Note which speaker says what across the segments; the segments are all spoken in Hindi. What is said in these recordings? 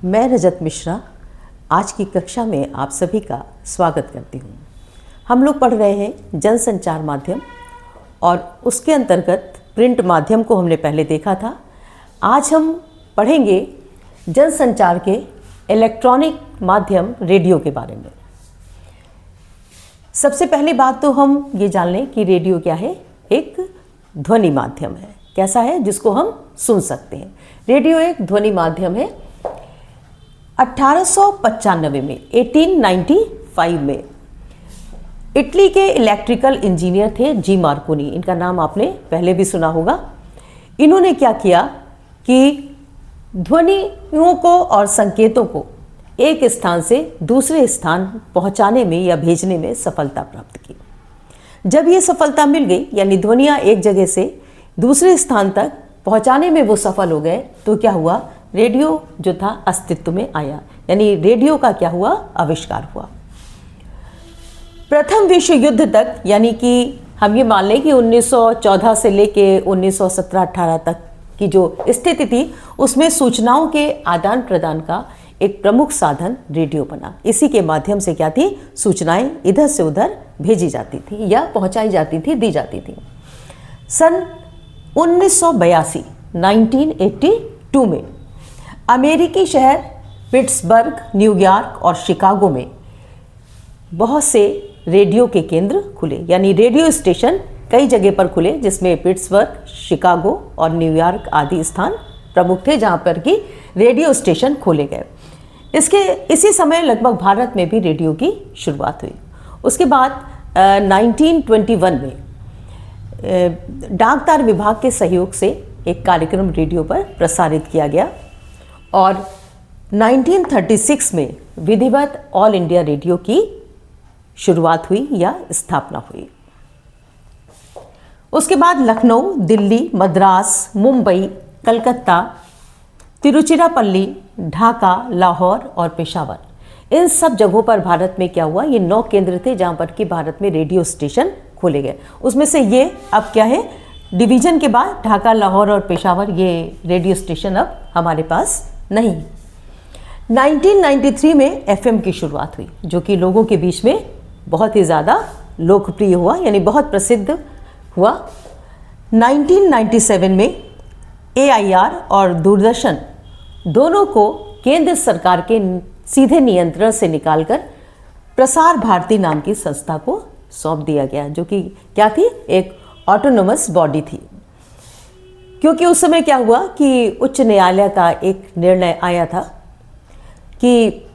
Speaker 1: मैं रजत मिश्रा आज की कक्षा में आप सभी का स्वागत करती हूँ। हम लोग पढ़ रहे हैं जनसंचार माध्यम और उसके अंतर्गत प्रिंट माध्यम को हमने पहले देखा था। आज हम पढ़ेंगे जनसंचार के इलेक्ट्रॉनिक माध्यम रेडियो के बारे में। सबसे पहली बात तो हम ये जान लें कि रेडियो क्या है। एक ध्वनि माध्यम है। कैसा है? जिसको हम सुन सकते हैं। रेडियो एक ध्वनि माध्यम है। 1895 में 1895 में इटली के इलेक्ट्रिकल इंजीनियर थे जी मार्कोनी। इनका नाम आपने पहले भी सुना होगा। इन्होंने क्या किया कि ध्वनियों को और संकेतों को एक स्थान से दूसरे स्थान पहुंचाने में या भेजने में सफलता प्राप्त की। जब ये सफलता मिल गई, यानी ध्वनियाँ एक जगह से दूसरे स्थान तक पहुंचाने में वो सफल हो गए, तो क्या हुआ? रेडियो जो था अस्तित्व में आया, यानी रेडियो का क्या हुआ? आविष्कार हुआ। प्रथम विश्व युद्ध तक, यानी कि हम ये मान लें कि 1914 से लेके 1917-18 तक की जो स्थिति थी, उसमें सूचनाओं के आदान प्रदान का एक प्रमुख साधन रेडियो बना। इसी के माध्यम से क्या थी? सूचनाएं इधर से उधर भेजी जाती थी या पहुंचाई जाती थी, दी जाती थी। सन 1982 1982 में अमेरिकी शहर पिट्सबर्ग, न्यूयॉर्क और शिकागो में बहुत से रेडियो के केंद्र खुले, यानी रेडियो स्टेशन कई जगह पर खुले, जिसमें पिट्सबर्ग, शिकागो और न्यूयॉर्क आदि स्थान प्रमुख थे जहाँ पर कि रेडियो स्टेशन खोले गए। इसी समय लगभग भारत में भी रेडियो की शुरुआत हुई। उसके बाद 1921 में डाक तार विभाग के सहयोग से एक कार्यक्रम रेडियो पर प्रसारित किया गया और 1936 में विधिवत ऑल इंडिया रेडियो की शुरुआत हुई या स्थापना हुई। उसके बाद लखनऊ, दिल्ली, मद्रास, मुंबई, कलकत्ता, तिरुचिरापल्ली, ढाका, लाहौर और पेशावर, इन सब जगहों पर भारत में क्या हुआ? ये 9 केंद्र थे जहाँ पर कि भारत में रेडियो स्टेशन खोले गए। उसमें से ये अब क्या है? डिवीज़न के बाद ढाका, लाहौर और पेशावर, ये रेडियो स्टेशन अब हमारे पास नहीं। 1993 में FM की शुरुआत हुई, जो कि लोगों के बीच में बहुत ही ज़्यादा लोकप्रिय हुआ, यानी बहुत प्रसिद्ध हुआ। 1997 में AIR और दूरदर्शन दोनों को केंद्र सरकार के सीधे नियंत्रण से निकालकर प्रसार भारती नाम की संस्था को सौंप दिया गया, जो कि क्या थी? एक ऑटोनोमस बॉडी थी। क्योंकि उस समय क्या हुआ कि उच्च न्यायालय का एक निर्णय आया था कि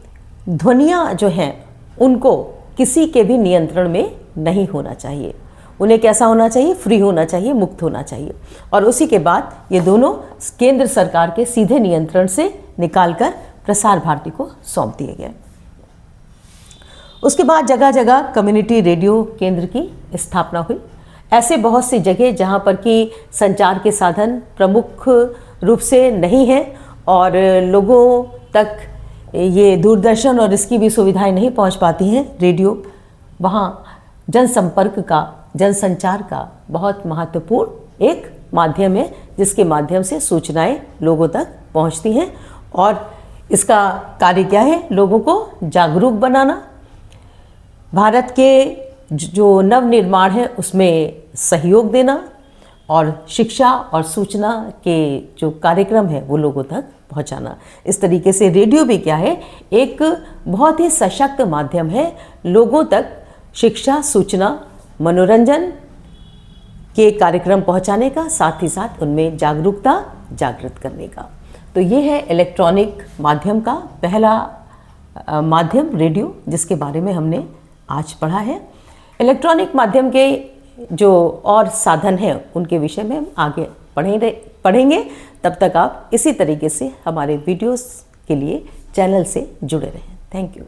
Speaker 1: ध्वनियाँ जो हैं उनको किसी के भी नियंत्रण में नहीं होना चाहिए। उन्हें कैसा होना चाहिए? फ्री होना चाहिए, मुक्त होना चाहिए। और उसी के बाद ये दोनों केंद्र सरकार के सीधे नियंत्रण से निकालकर प्रसार भारती को सौंप दिए गए। उसके बाद जगह जगह कम्युनिटी रेडियो केंद्र की स्थापना हुई। ऐसे बहुत सी जगह जहाँ पर कि संचार के साधन प्रमुख रूप से नहीं है और लोगों तक ये दूरदर्शन और इसकी भी सुविधाएं नहीं पहुँच पाती हैं रेडियो, वहाँ जनसंपर्क का, जनसंचार का बहुत महत्वपूर्ण एक माध्यम है, जिसके माध्यम से सूचनाएं लोगों तक पहुंचती हैं। और इसका कार्य क्या है? लोगों को जागरूक बनाना, भारत के जो नव निर्माण है उसमें सहयोग देना और शिक्षा और सूचना के जो कार्यक्रम है वो लोगों तक पहुंचाना। इस तरीके से रेडियो भी क्या है? एक बहुत ही सशक्त माध्यम है लोगों तक शिक्षा, सूचना, मनोरंजन के कार्यक्रम पहुंचाने का, साथ ही साथ उनमें जागरूकता जागृत करने का। तो ये है इलेक्ट्रॉनिक माध्यम का पहला माध्यम रेडियो, जिसके बारे में हमने आज पढ़ा है। इलेक्ट्रॉनिक माध्यम के जो और साधन हैं उनके विषय में हम आगे पढ़ेंगे। तब तक आप इसी तरीके से हमारे वीडियोस के लिए चैनल से जुड़े रहें। Thank you.